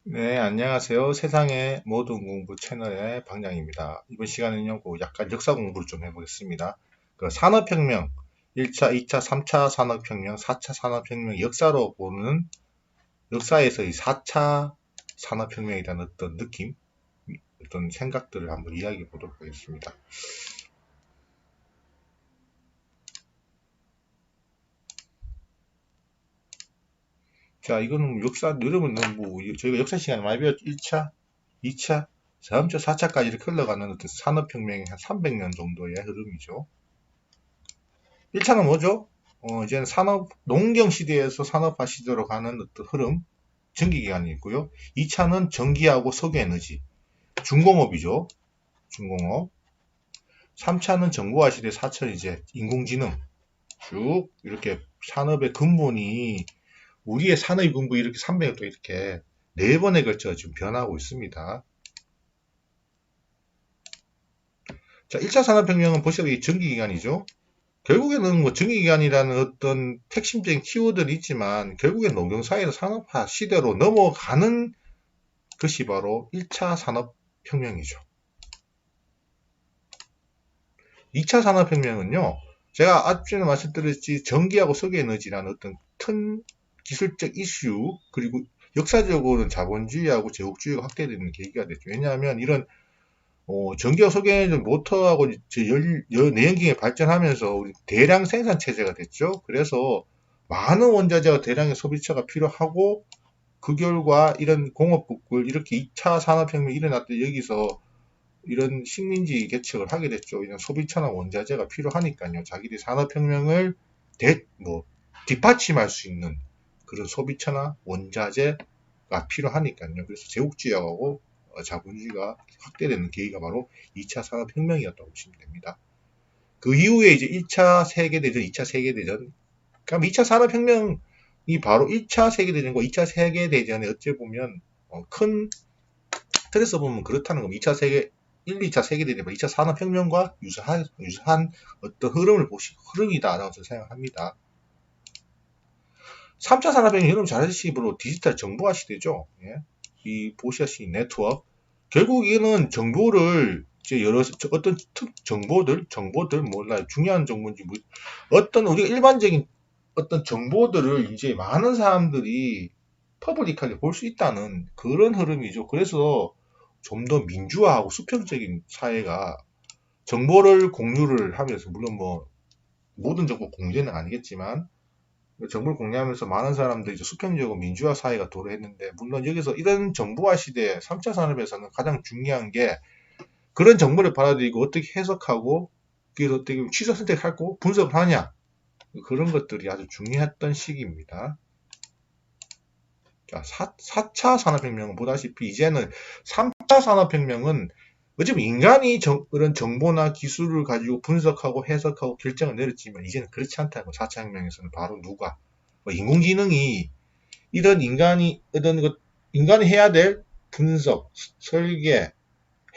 네, 안녕하세요. 세상의 모든 공부 채널의 방장입니다. 이번 시간에는요, 약간 역사 공부를 좀 해보겠습니다. 산업혁명, 1차, 2차, 3차 산업혁명, 4차 산업혁명 역사로 보는 역사에서 이 4차 산업혁명에 대한 어떤 느낌, 어떤 생각들을 한번 이야기해 보도록 하겠습니다. 자, 이거는 역사, 여러분, 저희가 역사 시간에 많이 배웠죠. 1차, 2차, 3차, 4차까지 이렇게 흘러가는 어떤 산업혁명의 한 300년 정도의 흐름이죠. 1차는 뭐죠? 이제는 농경 시대에서 산업화 시대로 가는 어떤 흐름, 전기기관이 있고요. 2차는 전기하고 석유에너지, 중공업이죠. 중공업. 3차는 정보화 시대, 4차는 이제 인공지능. 쭉 이렇게 산업의 근본이 우리의 산업의 근본이 이렇게 300도 이렇게 4번에 걸쳐 지금 변하고 있습니다. 자, 1차 산업혁명은 보시다시피 전기기관이죠. 결국에는 뭐 전기기관이라는 어떤 핵심적인 키워드는 있지만 결국엔 농경사회에서 산업화 시대로 넘어가는 것이 바로 1차 산업혁명이죠. 2차 산업혁명은요. 제가 앞전에 말씀드렸지 전기하고 석유에너지라는 어떤 큰 기술적 이슈 그리고 역사적으로는 자본주의하고 제국주의가 확대되는 계기가 됐죠. 왜냐하면 이런 전기와 석유에너지 모터하고 내연기관이 발전하면서 대량 생산 체제가 됐죠. 그래서 많은 원자재와 대량의 소비처가 필요하고 그 결과 이런 공업국을 이렇게 2차 산업혁명이 일어났더니 여기서 이런 식민지 개척을 하게 됐죠. 이런 소비처나 원자재가 필요하니까요. 자기들이 산업혁명을 뒷받침할 수 있는 그런 소비처나 원자재가 필요하니까요. 그래서 제국주의하고 자본주의가 확대되는 계기가 바로 2차 산업혁명이었다고 보시면 됩니다. 그 이후에 이제 1차 세계대전, 2차 세계대전, 그럼 2차 산업혁명이 바로 1차 세계대전과 2차 세계대전에 어찌 보면 큰 틀에서 보면 그렇다는 겁니다. 2차 세계 1, 2차 세계대전, 2차 산업혁명과 유사한 어떤 흐름이다라고 저는 생각합니다. 3차 산업혁명 여러분 잘 아시기 바로 디지털 정보화 시대죠. 예? 이 보시다시피 네트워크 결국 이는 정보를 이제 어떤 정보들 몰라요. 중요한 정보인지 어떤 우리가 일반적인 어떤 정보들을 이제 많은 사람들이 퍼블릭하게 볼 수 있다는 그런 흐름이죠. 그래서 좀 더 민주화하고 수평적인 사회가 정보를 공유를 하면서 물론 뭐 모든 정보 공개는 아니겠지만 정보를 공유하면서 많은 사람들이 이제 수평적이고 민주화 사회가 도래했는데 물론 여기서 이런 정보화 시대 3차 산업에서는 가장 중요한 게 그런 정보를 받아들이고 어떻게 해석하고 그래서 어떻게 취사 선택하고 분석을 하냐 그런 것들이 아주 중요했던 시기입니다. 자, 4차 산업혁명은 보다시피 이제는 3차 산업혁명은 어차피 인간이 그런 정보나 기술을 가지고 분석하고 해석하고 결정을 내렸지만 이제는 그렇지 않다고 4차 혁명에서는 바로 누가 인공지능이 이런 인간이 해야 될 분석, 설계,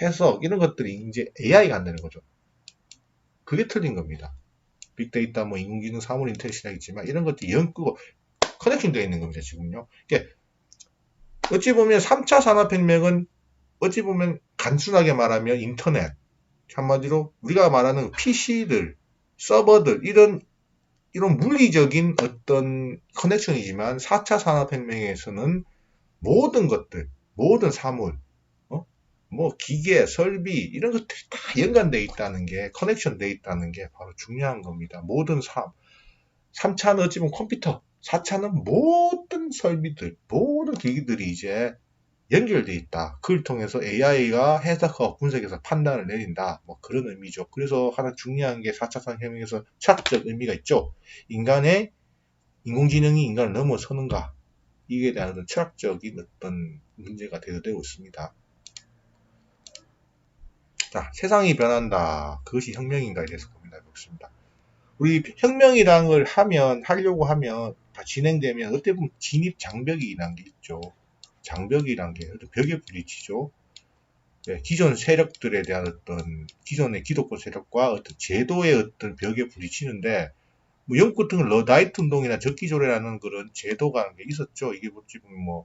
해석 이런 것들이 이제 AI가 한다는 거죠. 그게 틀린 겁니다. 빅데이터, 뭐 인공지능, 사물 인텔리전스 있지만 이런 것들이 연구고 커넥션 되어 있는 겁니다. 지금요. 그러니까 어찌 보면 3차 산업혁명은 어찌 보면 단순하게 말하면 인터넷, 한마디로 우리가 말하는 PC들, 서버들 이런 물리적인 어떤 커넥션이지만 4차 산업혁명에서는 모든 것들, 모든 사물, 뭐 기계, 설비 이런 것들이 다 연관되어 있다는 게 커넥션 되어 있다는 게 바로 중요한 겁니다. 모든 3차는 어찌 보면 컴퓨터, 4차는 모든 설비들, 모든 기기들이 이제 연결되어 있다. 그걸 통해서 AI가 해석하고 분석해서 판단을 내린다. 뭐 그런 의미죠. 그래서 하나 중요한 게 4차 산업혁명에서 철학적 의미가 있죠. 인공지능이 인간을 넘어서는가. 이에 대한 어떤 철학적인 어떤 문제가 대두되고 있습니다. 자, 세상이 변한다. 그것이 혁명인가에 대해서 고민해 보겠습니다. 우리 혁명이라는 걸 하려고 하면, 다 진행되면, 어떻게 보면 진입 장벽이라는 게 있죠. 장벽이란 게 벽에 부딪히죠. 네, 기존 세력들에 대한 기존의 기독교 세력과 어떤 제도의 어떤 벽에 부딪히는데, 뭐 영국 같은 건 러다이트 운동이나 적기조례라는 그런 제도가 있었죠. 이게 어찌 보면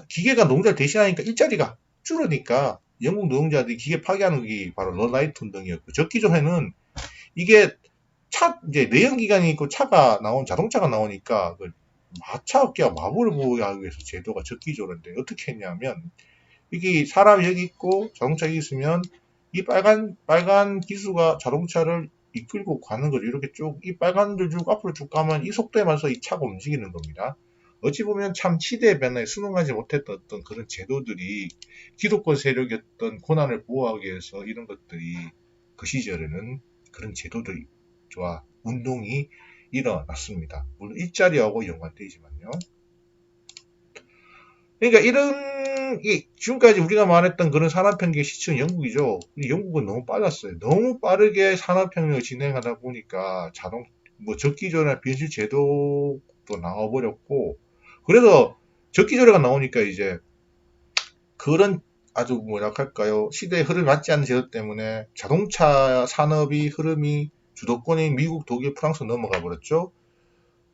기계가 노동자를 대신하니까 일자리가 줄으니까 영국 노동자들이 기계 파괴하는 게 바로 러라이트 운동이었고, 적기조에는 이게 이제 내연기관이 있고 자동차가 나오니까 그 마차업계와 마블을 보호하기 위해서 제도가 적기조인데 어떻게 했냐면, 이게 사람이 여기 있고 자동차 여기 있으면 이 빨간 기수가 자동차를 이끌고 가는 거죠. 이렇게 쭉 이 빨간 줄 쭉 앞으로 쭉 가면 이 속도에 맞춰서 이 차가 움직이는 겁니다. 어찌 보면 참 시대의 변화에 순응하지 못했던 어떤 그런 제도들이 기득권 세력이었던 권한을 보호하기 위해서 이런 것들이 그 시절에는 그런 제도들과 운동이 일어났습니다. 물론 일자리하고 연관되지만요. 그러니까 지금까지 우리가 말했던 그런 산업혁명의 시초는 영국이죠. 영국은 너무 빨랐어요. 너무 빠르게 산업혁명을 진행하다 보니까 적기조나 비현실 제도도 나와버렸고, 그래서 적기조례가 나오니까 이제 그런 아주 뭐랄까요, 시대의 흐름이 맞지 않는 제도 때문에 자동차 산업이 흐름이 주도권인 미국, 독일, 프랑스 넘어가 버렸죠.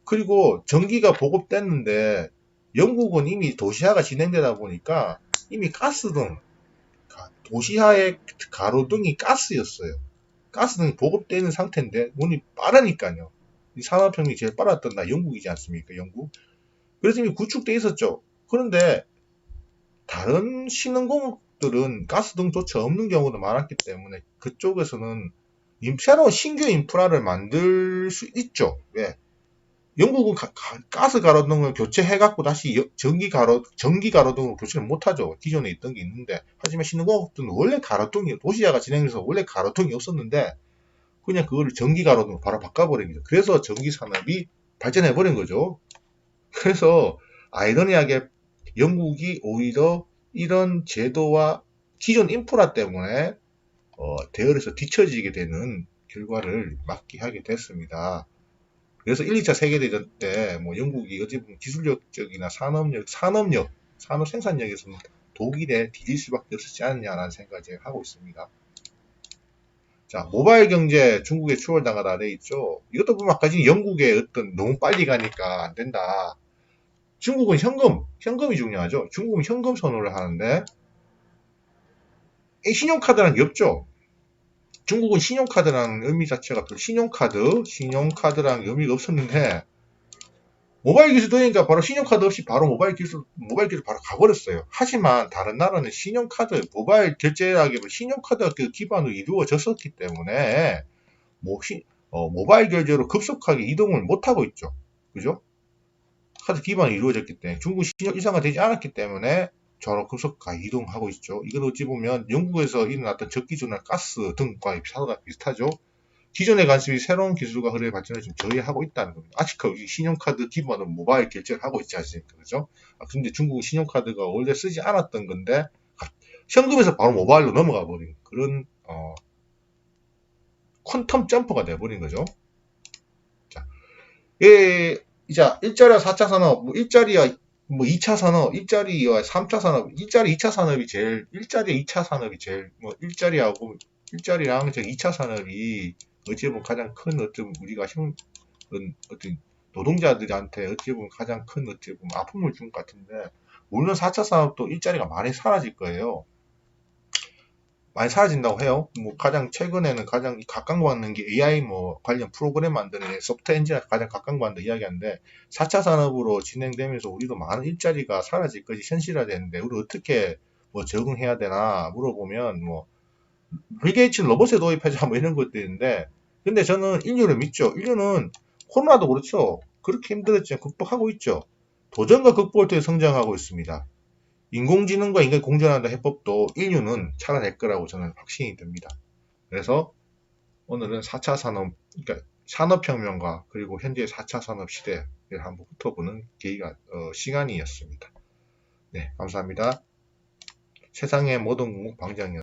그리고 전기가 보급됐는데 영국은 이미 도시화가 진행되다 보니까 이미 가스등, 도시화의 가로등이 가스였어요. 가스등이 보급되어 있는 상태인데 문이 빠르니까요. 이 산업혁명이 제일 빨랐던 나라 영국이지 않습니까? 영국. 그래서 이미 구축돼 있었죠. 그런데 다른 신흥공업들은 가스등조차 없는 경우도 많았기 때문에 그쪽에서는 새로운 신규 인프라를 만들 수 있죠. 왜? 영국은 가스 가로등을 교체해갖고 다시 전기 가로등으로 교체를 못하죠. 기존에 있던 게 있는데. 하지만 신흥공업들은 원래 도시화가 진행돼서 원래 가로등이 없었는데 그냥 그거를 전기 가로등으로 바로 바꿔버린 거죠. 그래서 전기 산업이 발전해버린 거죠. 그래서 아이러니하게 영국이 오히려 이런 제도와 기존 인프라 때문에 대열에서 뒤처지게 되는 결과를 맞게 하게 됐습니다. 그래서 1, 2차 세계대전 때 영국이 어찌 보면 기술력적이나 산업 생산력에서는 독일에 뒤질 수밖에 없었지 않느냐라는 생각을 제가 하고 있습니다. 자, 모바일 경제 중국에 추월당하다 돼 있죠. 이것도 보면 아까 지금 영국의 어떤 너무 빨리 가니까 안 된다. 중국은 현금이 중요하죠. 중국은 현금 선호를 하는데 신용카드라는 게 없죠. 중국은 신용카드라는 의미 자체가 신용카드라는 의미가 없었는데 모바일 기술 되니까 바로 신용카드 없이 바로 모바일 기술 바로 가버렸어요. 하지만 다른 나라는 모바일 결제하기로 신용카드가 그 기반으로 이루어졌었기 때문에 모바일 결제로 급속하게 이동을 못하고 있죠. 그죠? 카드 기반이 이루어졌기 때문에 중국 신용 이상화 되지 않았기 때문에 저로 급속하게 이동하고 있죠. 이건 어찌 보면 영국에서 일어났던 적기조나 가스 등과 비슷하죠. 기존의 관습이 새로운 기술과 흐름의 발전을 지금 저해하고 있다는 겁니다. 아직까지 신용카드 기반으로 모바일 결제를 하고 있지 않습니까? 그죠? 근데 중국은 신용카드가 원래 쓰지 않았던 건데 현금에서 바로 모바일로 넘어가 버린 그런 퀀텀 점퍼가 돼버린 거죠. 자, 일자리와 4차 산업, 일자리와 2차 산업, 일자리와 3차 산업, 일자리 2차 산업이 일자리 2차 산업이 일자리랑 2차 산업이 어찌 보면 가장 큰 우리가 어떤 노동자들한테 어찌 보면 가장 큰 아픔을 준 것 같은데, 물론 4차 산업도 일자리가 많이 사라질 거예요. 많이 사라진다고 해요. 가장 최근에는 가장 각광받는 게 AI 관련 프로그램 만드는 소프트웨어 엔지니어가 가장 각광받는 이야기인데 4차 산업으로 진행되면서 우리도 많은 일자리가 사라질 것이 현실화되는데 우리 어떻게 적응해야 되나 물어보면 빌 게이츠는 로봇에 도입하자 이런 것들인데, 근데 저는 인류를 믿죠. 인류는 코로나도 그렇죠. 그렇게 힘들었지만 극복하고 있죠. 도전과 극복을 통해 성장하고 있습니다. 인공지능과 인간이 공존한다 해법도 인류는 찾아낼 거라고 저는 확신이 듭니다. 그래서 오늘은 4차 산업, 그러니까 산업혁명과 그리고 현재의 4차 산업 시대를 한번 훑어보는 시간이었습니다. 네, 감사합니다. 세상의 모든 공부 방장이었습니다.